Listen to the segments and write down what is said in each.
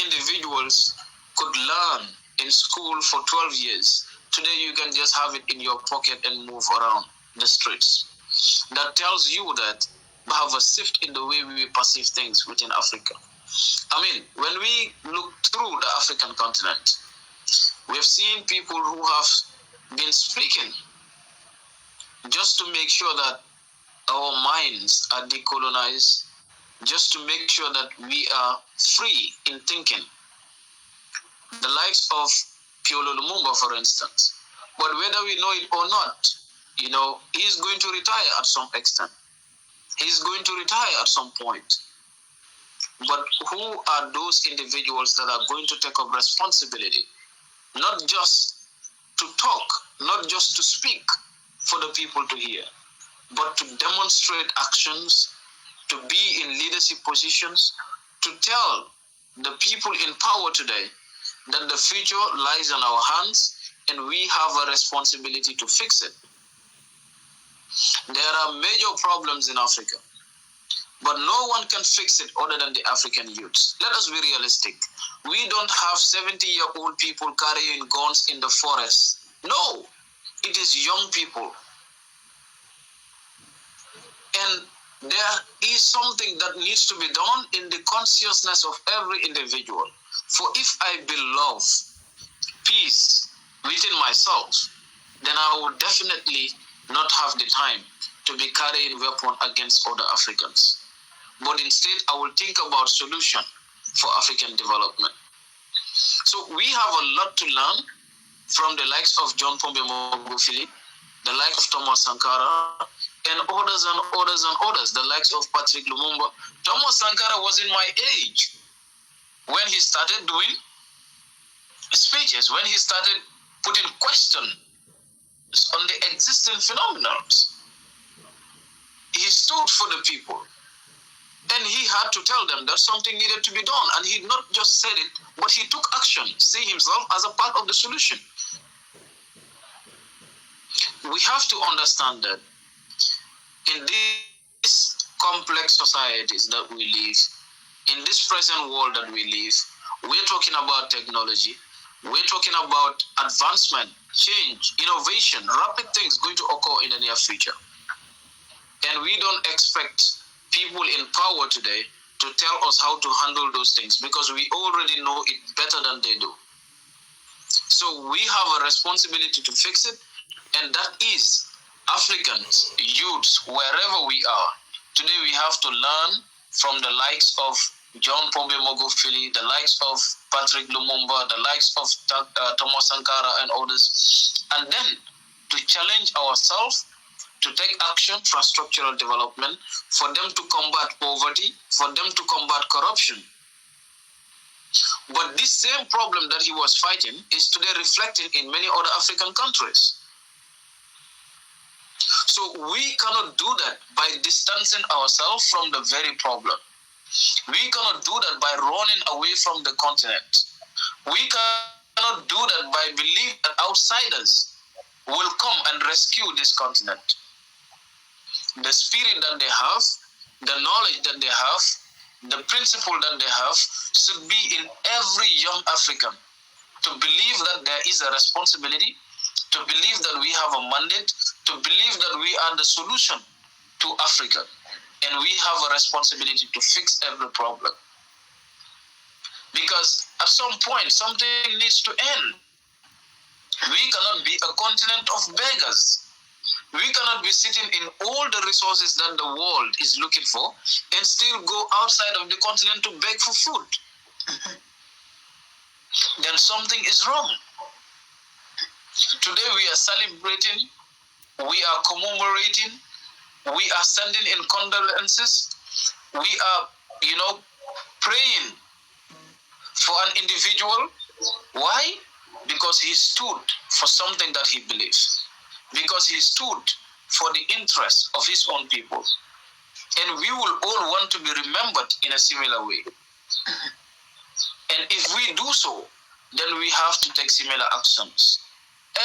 individuals could learn in school for 12 years, today you can just have it in your pocket and move around the streets. That tells you that we have a shift in the way we perceive things within Africa. I mean, when we look through the African continent, we have seen people who have been speaking just to make sure that our minds are decolonized, just to make sure that we are free in thinking. The likes of Piolo Lumumba, for instance. But whether we know it or not, he's going to retire at some extent. He's going to retire at some point. But who are those individuals that are going to take up responsibility? Not just to talk, not just to speak for the people to hear, but to demonstrate actions, to be in leadership positions, to tell the people in power today that the future lies in our hands and we have a responsibility to fix it. There are major problems in Africa, but no one can fix it other than the African youths. Let us be realistic. We don't have 70-year-old people carrying guns in the forest. No, it is young people. And there is something that needs to be done in the consciousness of every individual. For if I love peace within myself, then I will definitely not have the time to be carrying weapons against other Africans. But instead, I will think about solution for African development. So we have a lot to learn from the likes of John Pombe Magufuli, the likes of Thomas Sankara, and others and others and others, the likes of Patrick Lumumba. Thomas Sankara was in my age when he started doing speeches, when he started putting questions on the existing phenomena. He stood for the people. And he had to tell them that something needed to be done. And he not just said it, but he took action, see himself as a part of the solution. We have to understand that in these complex societies that we live, in this present world that we live, we're talking about technology, we're talking about advancement, change, innovation, rapid things going to occur in the near future. And we don't expect people in power today to tell us how to handle those things because we already know it better than they do. So we have a responsibility to fix it, and that is Africans, youths, wherever we are. Today we have to learn from the likes of John Pombe Magufuli, the likes of Patrick Lumumba, the likes of Thomas Sankara and others, and then to challenge ourselves to take action for structural development, for them to combat poverty, for them to combat corruption. But this same problem that he was fighting is today reflected in many other African countries. So we cannot do that by distancing ourselves from the very problem. We cannot do that by running away from the continent. We cannot do that by believing that outsiders will come and rescue this continent. The spirit that they have, the knowledge that they have, the principle that they have should be in every young African to believe that there is a responsibility, to believe that we have a mandate, to believe that we are the solution to Africa, and we have a responsibility to fix every problem. Because at some point, something needs to end. We cannot be a continent of beggars. We cannot be sitting in all the resources that the world is looking for and still go outside of the continent to beg for food. Then something is wrong. Today we are celebrating, we are commemorating, we are sending in condolences, we are, praying for an individual. Why? Because he stood for something that he believes. Because he stood for the interests of his own people. And we will all want to be remembered in a similar way. And if we do so, then we have to take similar actions.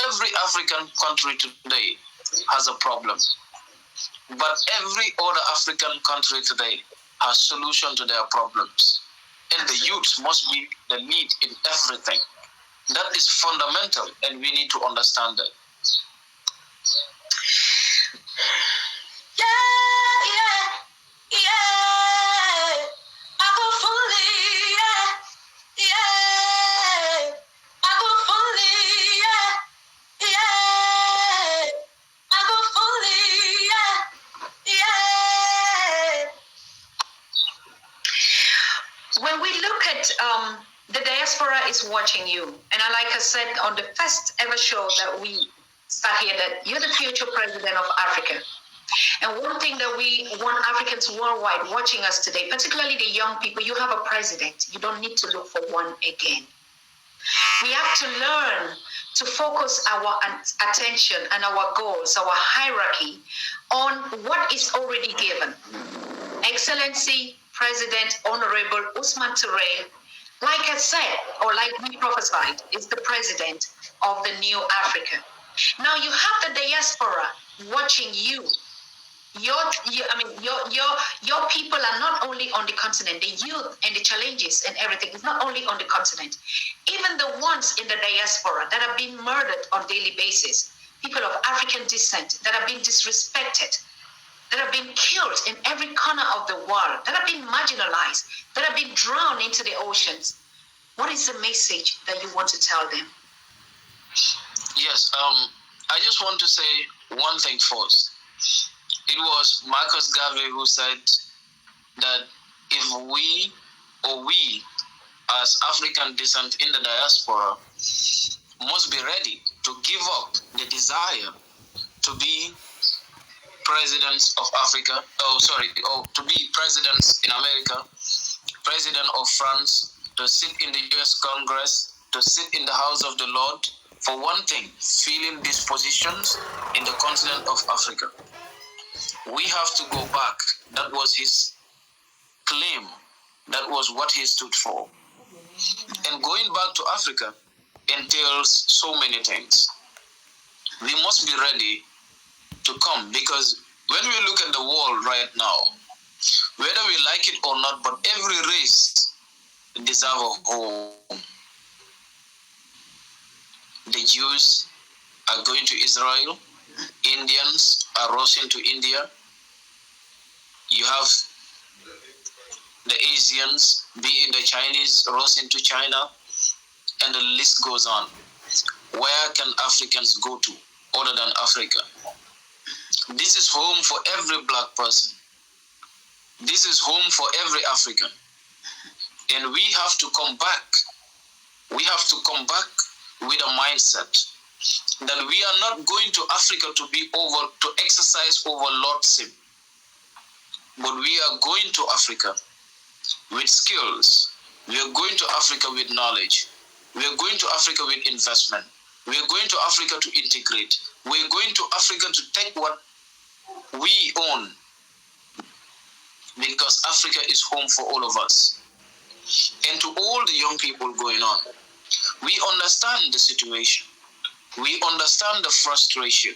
Every African country today has a problem. But every other African country today has solution to their problems. And the youth must be the lead in everything. That is fundamental, and we need to understand that. When we look at the diaspora is watching you, and like I said on the first ever show that we start here, that you're the future president of Africa. And one thing that we want Africans worldwide watching us today, particularly the young people, you have a president. You don't need to look for one again. We have to learn to focus our attention and our goals, our hierarchy on what is already given. Excellency, President Honorable Ousmane Touré, like I said, or like we prophesied, is the president of the new Africa. Now you have the diaspora watching you. Your people are not only on the continent, the youth and the challenges and everything is not only on the continent. Even the ones in the diaspora that are being murdered on daily basis, people of African descent that are being disrespected, that have been killed in every corner of the world, that have been marginalized, that have been drowned into the oceans. What is the message that you want to tell them? Yes, I just want to say one thing first. It was Marcus Garvey who said that if we as African descent in the diaspora must be ready to give up the desire to be presidents of Africa, to be presidents in America, president of France, to sit in the US Congress, to sit in the House of the Lord, for one thing, filling these positions in the continent of Africa. We have to go back. That was his claim. That was what he stood for. And going back to Africa entails so many things. We must be ready to come, because when we look at the world right now, whether we like it or not, but every race deserves a home. The Jews are going to Israel. Indians are rushing to India. You have the Asians, be it the Chinese, rushing to China, and the list goes on. Where can Africans go to other than Africa? This is home for every black person. This is home for every African. And we have to come back. We have to come back with a mindset that we are not going to Africa to exercise overlordship, but we are going to Africa with skills. We are going to Africa with knowledge. We are going to Africa with investment. We are going to Africa to integrate. We are going to Africa to take what we own, because Africa is home for all of us. And to all the young people going on, we understand the situation. We understand the frustration,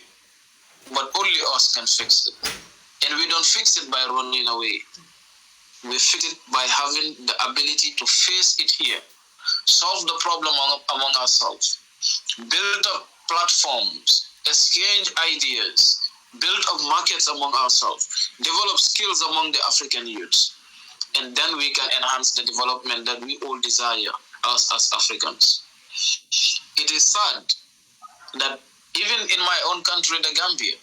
but only us can fix it. And we don't fix it by running away. We fix it by having the ability to face it here, solve the problem among ourselves, build up platforms, exchange ideas, build up markets among ourselves, develop skills among the African youths, and then we can enhance the development that we all desire as Africans. It is sad that even in my own country, the Gambia,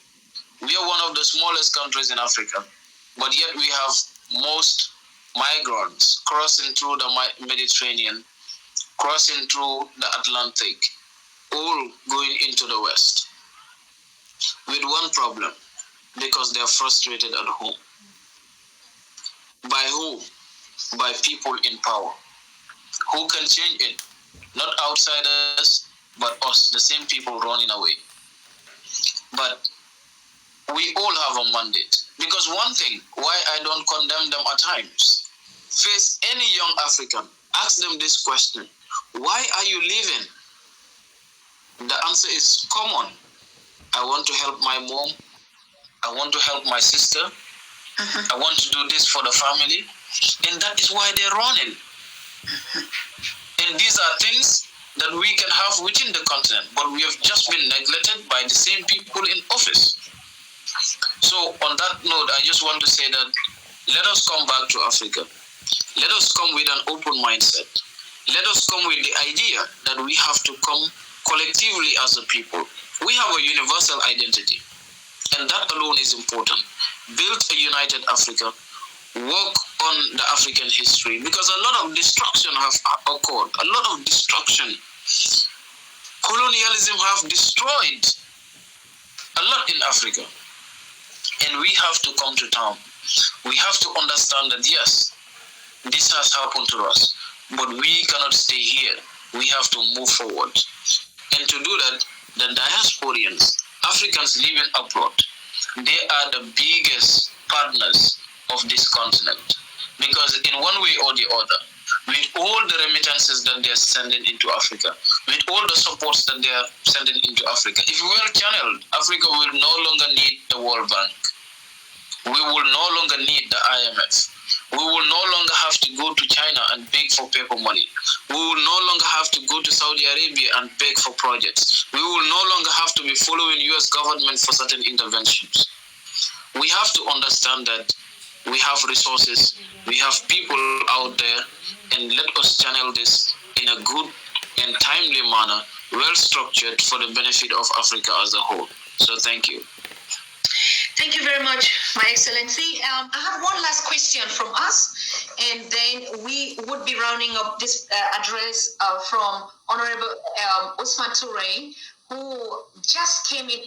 we are one of the smallest countries in Africa, but yet we have most migrants crossing through the Mediterranean, crossing through the Atlantic, all going into the West, with one problem, because they are frustrated at home. By who? By people in power. Who can change it? Not outsiders, but us, the same people running away. But we all have a mandate. Because one thing, why I don't condemn them at times, face any young African, ask them this question: why are you leaving? The answer is common. I want to help my mom. I want to help my sister. I want to do this for the family. And that is why they're running. And these are things that we can have within the continent, but we have just been neglected by the same people in office. So on that note, I just want to say that let us come back to Africa. Let us come with an open mindset. Let us come with the idea that we have to come collectively as a people. We have a universal identity, and that alone is important. Build a united Africa. Work on the African history, because a lot of destruction has occurred. A lot of destruction. Colonialism have destroyed a lot in Africa. And we have to come to terms. We have to understand that yes, this has happened to us, but we cannot stay here. We have to move forward. And to do that, the diasporians, Africans living abroad, they are the biggest partners of this continent. Because in one way or the other, with all the remittances that they are sending into Africa, with all the supports that they are sending into Africa, if well channeled, Africa will no longer need the World Bank. We will no longer need the IMF. We will no longer have to go to China and beg for paper money. We will no longer have to go to Saudi Arabia and beg for projects. We will no longer have to be following US government for certain interventions. We have to understand that we have resources, we have people out there, and let us channel this in a good and timely manner, well structured for the benefit of Africa as a whole. So thank you. Thank you very much, My Excellency. I have one last question from us, and then we would be rounding up this address from Honorable Ousmane Touré, who just came in